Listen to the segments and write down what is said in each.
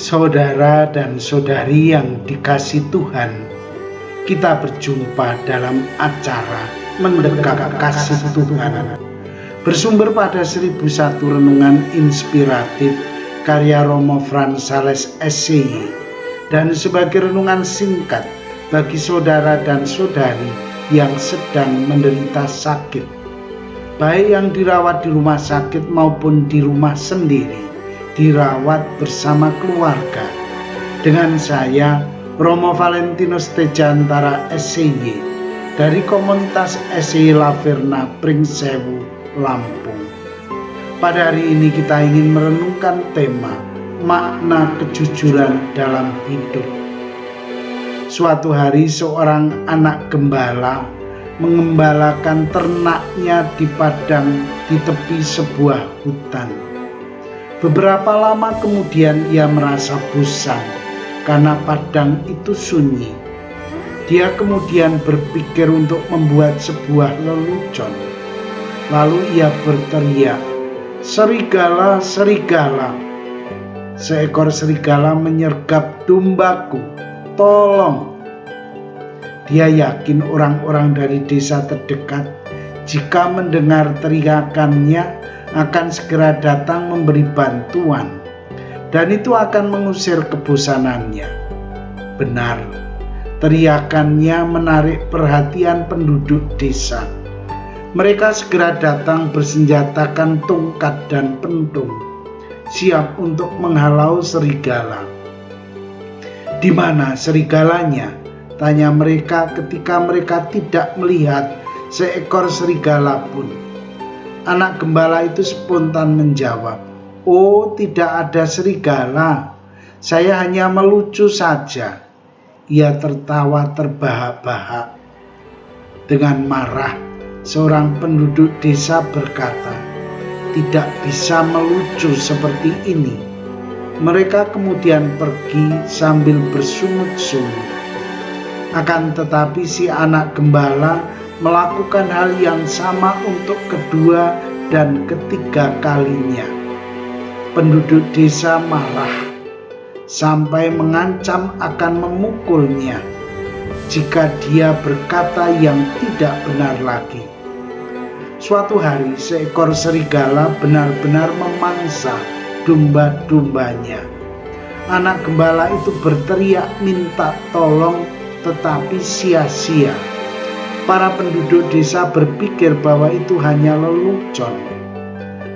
Saudara dan saudari yang dikasihi Tuhan, kita berjumpa dalam acara Mendekat Kasih Tuhan, bersumber pada 1001 renungan inspiratif karya Romo Frans Sales SCY, dan sebagai renungan singkat bagi saudara dan saudari yang sedang menderita sakit, baik yang dirawat di rumah sakit maupun di rumah sendiri, dirawat bersama keluarga. Dengan saya, Romo Valentinus Tejantara SCY dari komunitas SCY Laverna Pringsewu, Lampung. Pada hari ini kita ingin merenungkan tema makna kejujuran dalam hidup. Suatu hari seorang anak gembala mengembalakan ternaknya di padang di tepi sebuah hutan. Beberapa lama kemudian ia merasa bosan karena padang itu sunyi. Dia kemudian berpikir untuk membuat sebuah lelucon. Lalu ia berteriak, "Serigala, serigala!" Seekor serigala menyergap dombaku, tolong! Dia yakin orang-orang dari desa terdekat, jika mendengar teriakannya, akan segera datang memberi bantuan, dan itu akan mengusir kebosanannya. Benar, teriakannya menarik perhatian penduduk desa. Mereka segera datang bersenjatakan tongkat dan pentung, siap untuk menghalau serigala. "Di mana serigalanya?" tanya mereka ketika mereka tidak melihat seekor serigala pun. Anak gembala itu spontan menjawab, "Oh, tidak ada serigala. Saya hanya melucu saja." Ia tertawa terbahak-bahak. Dengan marah, seorang penduduk desa berkata, "Tidak bisa melucu seperti ini." Mereka kemudian pergi sambil bersungut-sungut. Akan tetapi si anak gembala melakukan hal yang sama untuk kedua dan ketiga kalinya. Penduduk desa marah sampai mengancam akan memukulnya jika dia berkata yang tidak benar lagi. Suatu hari seekor serigala benar-benar memangsa domba-dombanya. Anak gembala itu berteriak minta tolong, tetapi sia-sia. Para penduduk desa berpikir bahwa itu hanya lelucon.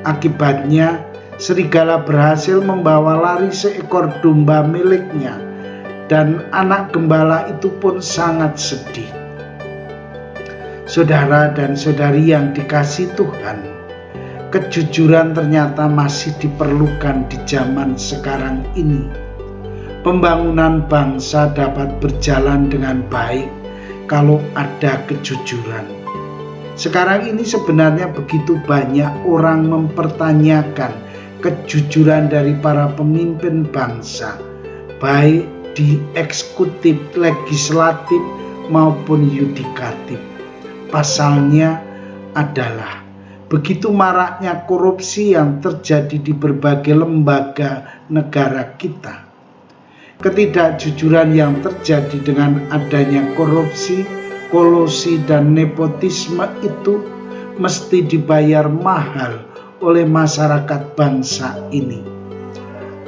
Akibatnya, serigala berhasil membawa lari seekor domba miliknya, dan anak gembala itu pun sangat sedih. Saudara dan saudari yang dikasihi Tuhan, kejujuran ternyata masih diperlukan di zaman sekarang ini. Pembangunan bangsa dapat berjalan dengan baik kalau ada kejujuran. Sekarang ini sebenarnya begitu banyak orang mempertanyakan kejujuran dari para pemimpin bangsa, baik di eksekutif, legislatif maupun yudikatif. Pasalnya adalah begitu maraknya korupsi yang terjadi di berbagai lembaga negara kita. Ketidakjujuran yang terjadi dengan adanya korupsi, kolusi, dan nepotisme itu mesti dibayar mahal oleh masyarakat bangsa ini.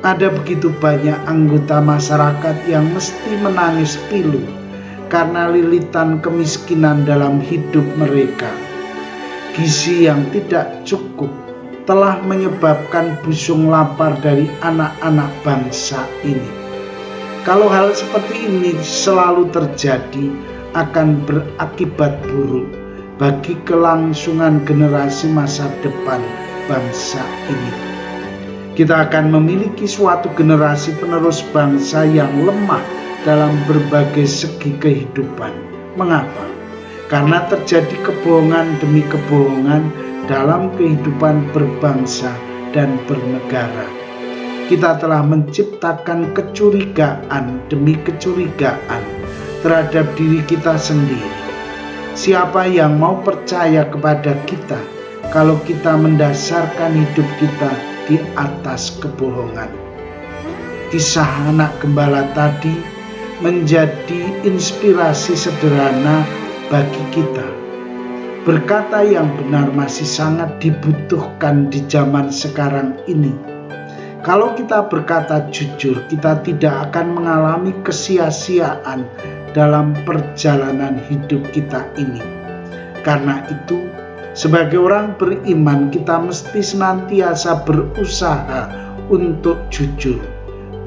Ada begitu banyak anggota masyarakat yang mesti menangis pilu karena lilitan kemiskinan dalam hidup mereka. Gizi yang tidak cukup telah menyebabkan busung lapar dari anak-anak bangsa ini. Kalau hal seperti ini selalu terjadi, akan berakibat buruk bagi kelangsungan generasi masa depan bangsa ini. Kita akan memiliki suatu generasi penerus bangsa yang lemah dalam berbagai segi kehidupan. Mengapa? Karena terjadi kebohongan demi kebohongan dalam kehidupan berbangsa dan bernegara. Kita telah menciptakan kecurigaan demi kecurigaan terhadap diri kita sendiri. Siapa yang mau percaya kepada kita kalau kita mendasarkan hidup kita di atas kebohongan? Kisah anak gembala tadi menjadi inspirasi sederhana bagi kita. Berkata yang benar masih sangat dibutuhkan di zaman sekarang ini. Kalau kita berkata jujur, kita tidak akan mengalami kesia-siaan dalam perjalanan hidup kita ini. Karena itu, sebagai orang beriman, kita mesti senantiasa berusaha untuk jujur,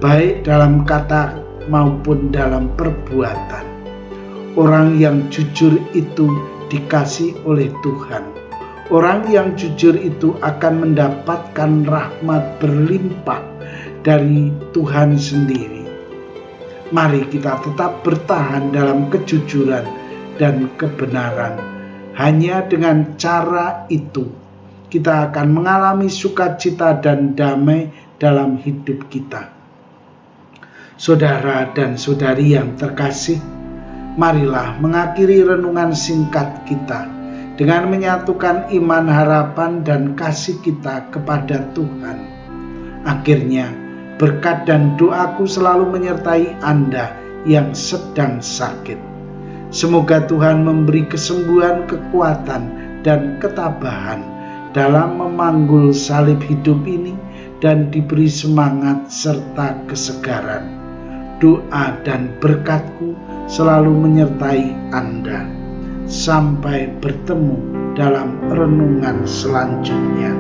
baik dalam kata maupun dalam perbuatan. Orang yang jujur itu dikasih oleh Tuhan. Orang yang jujur itu akan mendapatkan rahmat berlimpah dari Tuhan sendiri. Mari kita tetap bertahan dalam kejujuran dan kebenaran. Hanya dengan cara itu, kita akan mengalami sukacita dan damai dalam hidup kita. Saudara dan saudari yang terkasih, marilah mengakhiri renungan singkat kita dengan menyatukan iman, harapan, dan kasih kita kepada Tuhan. Akhirnya, berkat dan doaku selalu menyertai Anda yang sedang sakit. Semoga Tuhan memberi kesembuhan, kekuatan, dan ketabahan dalam memanggul salib hidup ini dan diberi semangat serta kesegaran. Doa dan berkatku selalu menyertai Anda. Sampai bertemu dalam renungan selanjutnya.